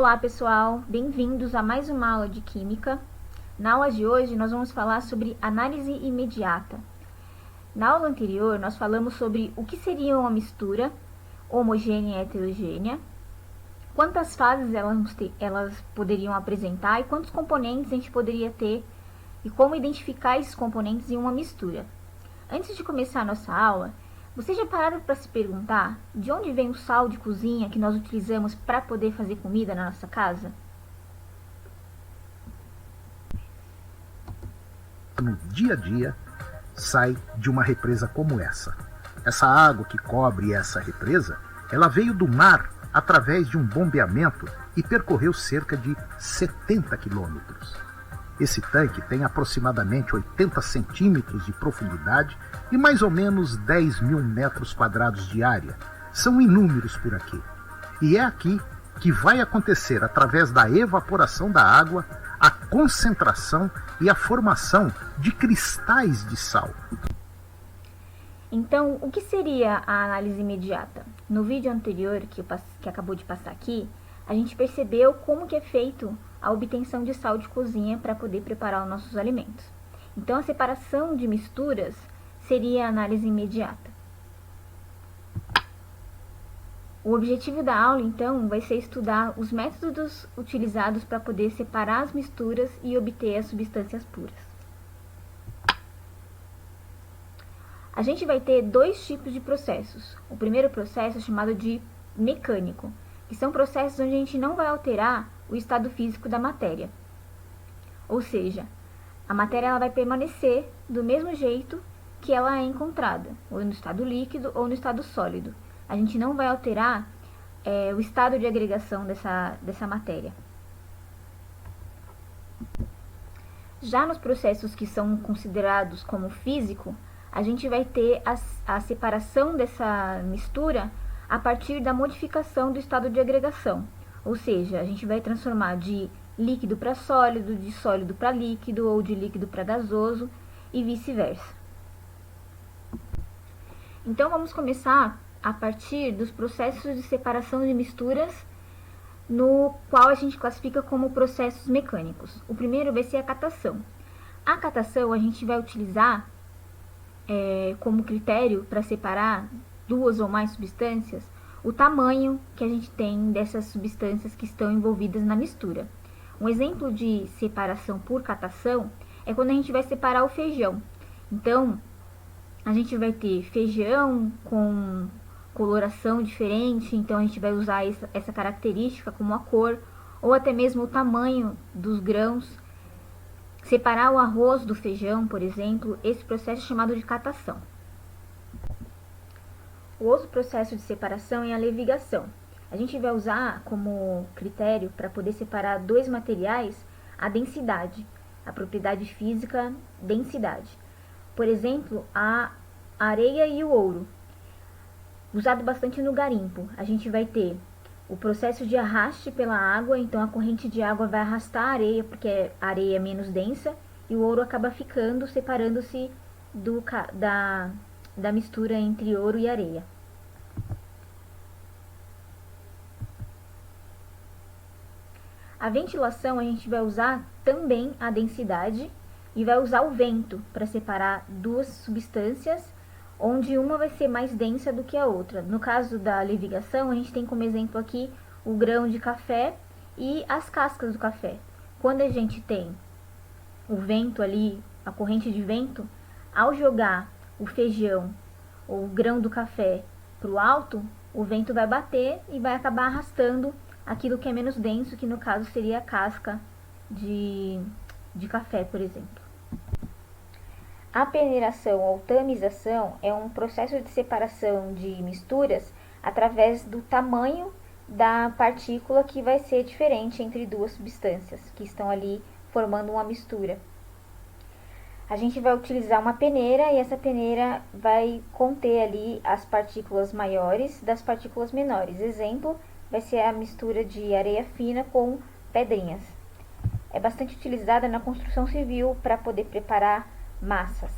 Olá pessoal, bem-vindos a mais uma aula de Química. Na aula de hoje nós vamos falar sobre análise imediata. Na aula anterior nós falamos sobre o que seria uma mistura homogênea e heterogênea, quantas fases elas poderiam apresentar e quantos componentes a gente poderia ter e como identificar esses componentes em uma mistura. Antes de começar a nossa aula, vocês já pararam para se perguntar de onde vem o sal de cozinha que nós utilizamos para poder fazer comida na nossa casa? No dia a dia, sai de uma represa como essa. Essa água que cobre essa represa, ela veio do mar através de um bombeamento e percorreu cerca de 70 quilômetros. Esse tanque tem aproximadamente 80 centímetros de profundidade e mais ou menos 10 mil metros quadrados de área. São inúmeros por aqui. E é aqui que vai acontecer, através da evaporação da água, a concentração e a formação de cristais de sal. Então, o que seria a análise imediata? No vídeo anterior que acabou de passar aqui, a gente percebeu como que é feito a obtenção de sal de cozinha para poder preparar os nossos alimentos. Então, a separação de misturas seria a análise imediata. O objetivo da aula, então, vai ser estudar os métodos utilizados para poder separar as misturas e obter as substâncias puras. A gente vai ter dois tipos de processos. O primeiro processo é chamado de mecânico, que são processos onde a gente não vai alterar o estado físico da matéria. Ou seja, a matéria ela vai permanecer do mesmo jeito que ela é encontrada, ou no estado líquido ou no estado sólido. A gente não vai alterar o estado de agregação dessa matéria. Já nos processos que são considerados como físico, a gente vai ter a separação dessa mistura a partir da modificação do estado de agregação. Ou seja, a gente vai transformar de líquido para sólido, de sólido para líquido ou de líquido para gasoso e vice-versa. Então, vamos começar a partir dos processos de separação de misturas, no qual a gente classifica como processos mecânicos. O primeiro vai ser a catação. A catação a gente vai utilizar como critério para separar duas ou mais substâncias o tamanho que a gente tem dessas substâncias que estão envolvidas na mistura. Um exemplo de separação por catação é quando a gente vai separar o feijão. Então, a gente vai ter feijão com coloração diferente, então a gente vai usar essa característica como a cor, ou até mesmo o tamanho dos grãos. Separar o arroz do feijão, por exemplo, esse processo é chamado de catação. O outro processo de separação é a levigação. A gente vai usar como critério para poder separar dois materiais a densidade, a propriedade física densidade. Por exemplo, a areia e o ouro. Usado bastante no garimpo, a gente vai ter o processo de arraste pela água, então a corrente de água vai arrastar a areia, porque a areia é menos densa, e o ouro acaba ficando, separando-se da mistura entre ouro e areia. A ventilação a gente vai usar também a densidade e vai usar o vento para separar duas substâncias, onde uma vai ser mais densa do que a outra. No caso da levigação, a gente tem como exemplo aqui o grão de café e as cascas do café. Quando a gente tem o vento ali, a corrente de vento, ao jogar o feijão ou o grão do café para o alto, o vento vai bater e vai acabar arrastando aquilo que é menos denso, que no caso seria a casca de café, por exemplo. A peneiração ou tamização é um processo de separação de misturas através do tamanho da partícula que vai ser diferente entre duas substâncias que estão ali formando uma mistura. A gente vai utilizar uma peneira e essa peneira vai conter ali as partículas maiores das partículas menores. Exemplo, vai ser a mistura de areia fina com pedrinhas. É bastante utilizada na construção civil para poder preparar massas.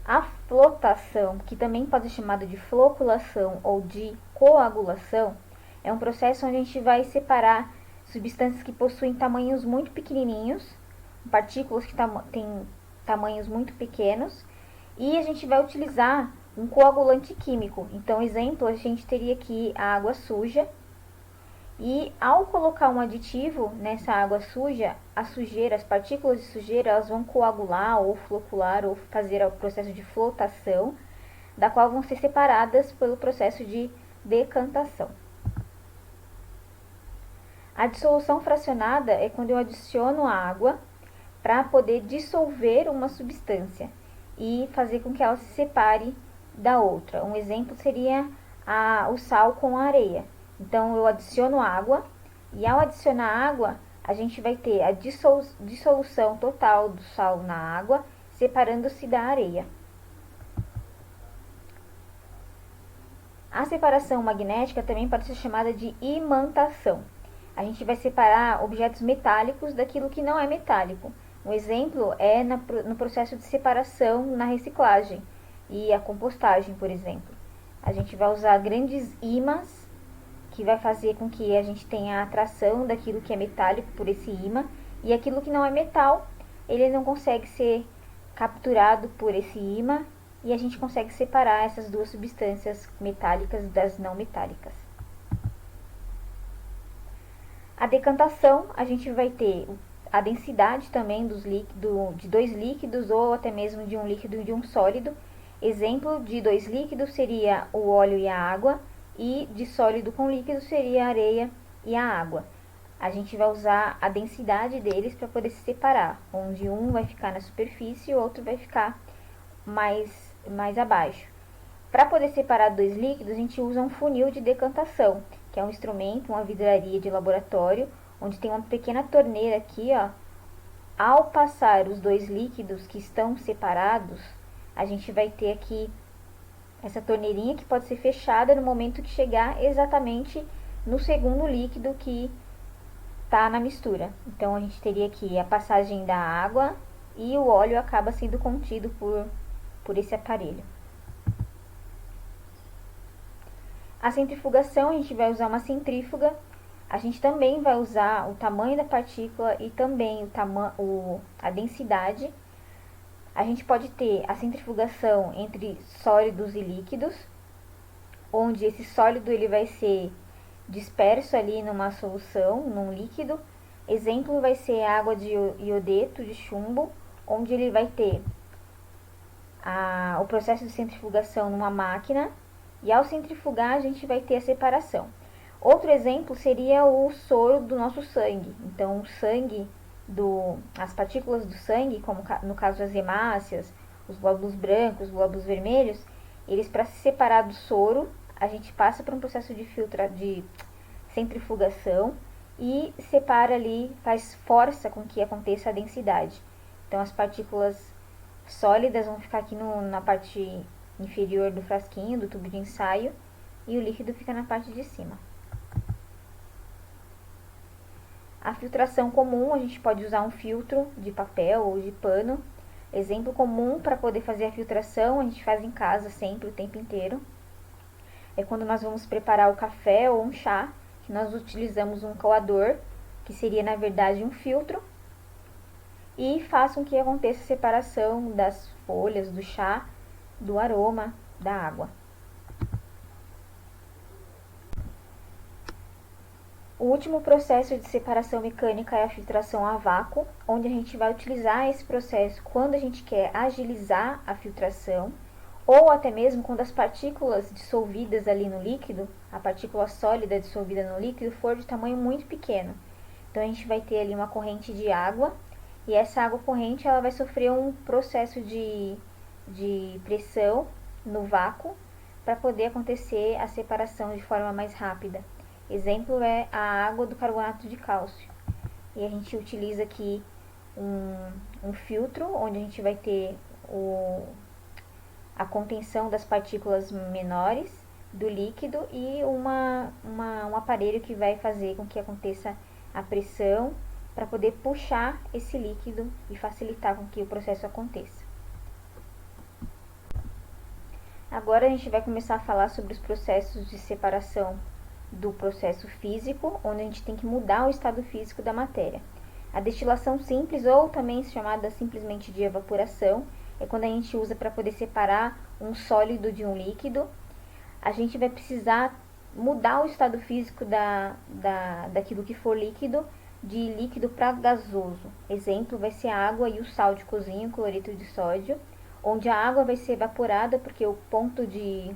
A flotação, que também pode ser chamada de floculação ou de coagulação, É um processo onde a gente vai separar substâncias que possuem tamanhos muito pequenininhos, partículas que têm tamanhos muito pequenos, e a gente vai utilizar um coagulante químico. Então, exemplo, a gente teria aqui a água suja, e ao colocar um aditivo nessa água suja, a sujeira, as partículas de sujeira, elas vão coagular ou flocular ou fazer o processo de flotação, da qual vão ser separadas pelo processo de decantação. A dissolução fracionada é quando eu adiciono água para poder dissolver uma substância e fazer com que ela se separe da outra. Um exemplo seria o sal com a areia. Então, eu adiciono água, e ao adicionar água, a gente vai ter a dissolução total do sal na água, separando-se da areia. A separação magnética também pode ser chamada de imantação. A gente vai separar objetos metálicos daquilo que não é metálico. Um exemplo é no processo de separação na reciclagem e a compostagem, por exemplo. A gente vai usar grandes ímãs, que vai fazer com que a gente tenha a atração daquilo que é metálico por esse ímã, e aquilo que não é metal, ele não consegue ser capturado por esse ímã, e a gente consegue separar essas duas substâncias metálicas das não metálicas. A decantação, a gente vai ter a densidade também de dois líquidos, ou até mesmo de um líquido e de um sólido. Exemplo de dois líquidos seria o óleo e a água, e de sólido com líquido seria a areia e a água. A gente vai usar a densidade deles para poder se separar, onde um vai ficar na superfície e o outro vai ficar mais abaixo. Para poder separar dois líquidos, a gente usa um funil de decantação, que é um instrumento, uma vidraria de laboratório, onde tem uma pequena torneira aqui, ó. Ao passar os dois líquidos que estão separados, a gente vai ter aqui essa torneirinha que pode ser fechada no momento que chegar exatamente no segundo líquido que está na mistura. Então, a gente teria aqui a passagem da água e o óleo acaba sendo contido por esse aparelho. A centrifugação, a gente vai usar uma centrífuga. A gente também vai usar o tamanho da partícula e também a densidade. A gente pode ter a centrifugação entre sólidos e líquidos, onde esse sólido ele vai ser disperso ali numa solução, num líquido. Exemplo vai ser água de iodeto de chumbo, onde ele vai ter o processo de centrifugação numa máquina, e ao centrifugar a gente vai ter a separação. Outro exemplo seria o soro do nosso sangue. Então, o sangue, as partículas do sangue, como no caso as hemácias, os glóbulos brancos, os glóbulos vermelhos, eles, para se separar do soro, a gente passa por um processo de centrifugação e separa ali, força com que aconteça a densidade. Então, as partículas sólidas vão ficar aqui na parte inferior do frasquinho, do tubo de ensaio, e o líquido fica na parte de cima. A filtração comum, a gente pode usar um filtro de papel ou de pano. Exemplo comum para poder fazer a filtração, a gente faz em casa sempre, o tempo inteiro. É quando nós vamos preparar o café ou um chá, que nós utilizamos um coador, que seria na verdade um filtro, e faz com que aconteça a separação das folhas do chá, do aroma, da água. O último processo de separação mecânica é a filtração a vácuo, onde a gente vai utilizar esse processo quando a gente quer agilizar a filtração, ou até mesmo quando as partículas dissolvidas ali no líquido, a partícula sólida dissolvida no líquido, for de tamanho muito pequeno. Então, a gente vai ter ali uma corrente de água, e essa água corrente ela vai sofrer um processo de pressão no vácuo, para poder acontecer a separação de forma mais rápida. Exemplo é a água do carbonato de cálcio. E a gente utiliza aqui um filtro, onde a gente vai ter a contenção das partículas menores do líquido e um aparelho que vai fazer com que aconteça a pressão para poder puxar esse líquido e facilitar com que o processo aconteça. Agora a gente vai começar a falar sobre os processos de separação do processo físico, onde a gente tem que mudar o estado físico da matéria. A destilação simples, ou também chamada simplesmente de evaporação, é quando a gente usa para poder separar um sólido de um líquido. A gente vai precisar mudar o estado físico daquilo que for líquido, de líquido para gasoso. Exemplo vai ser a água e o sal de cozinha, o cloreto de sódio, onde a água vai ser evaporada porque o ponto de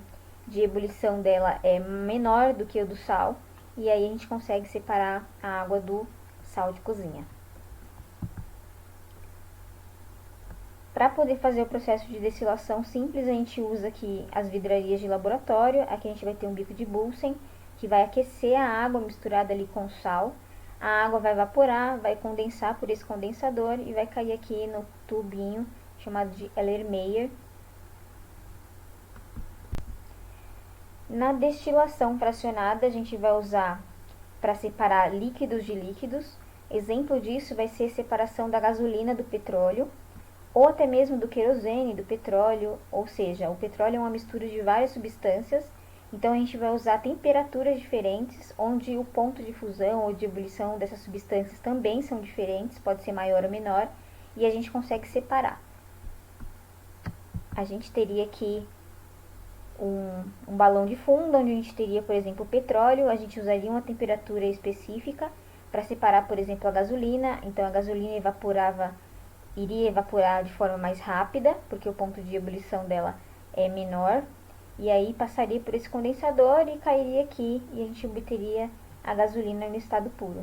ebulição dela é menor do que o do sal, e aí a gente consegue separar a água do sal de cozinha. Para poder fazer o processo de destilação simples, a gente usa aqui as vidrarias de laboratório. Aqui a gente vai ter um bico de Bunsen, que vai aquecer a água misturada ali com sal. A água vai evaporar, vai condensar por esse condensador e vai cair aqui no tubinho chamado de Erlenmeyer. Na destilação fracionada, a gente vai usar para separar líquidos de líquidos. Exemplo disso vai ser a separação da gasolina do petróleo, ou até mesmo do querosene, do petróleo, ou seja, o petróleo é uma mistura de várias substâncias, então a gente vai usar temperaturas diferentes, onde o ponto de fusão ou de ebulição dessas substâncias também são diferentes, pode ser maior ou menor, e a gente consegue separar. A gente teria aqui um balão de fundo, onde a gente teria, por exemplo, o petróleo, a gente usaria uma temperatura específica para separar, por exemplo, a gasolina, então a gasolina iria evaporar de forma mais rápida, porque o ponto de ebulição dela é menor, e aí passaria por esse condensador e cairia aqui, e a gente obteria a gasolina no estado puro.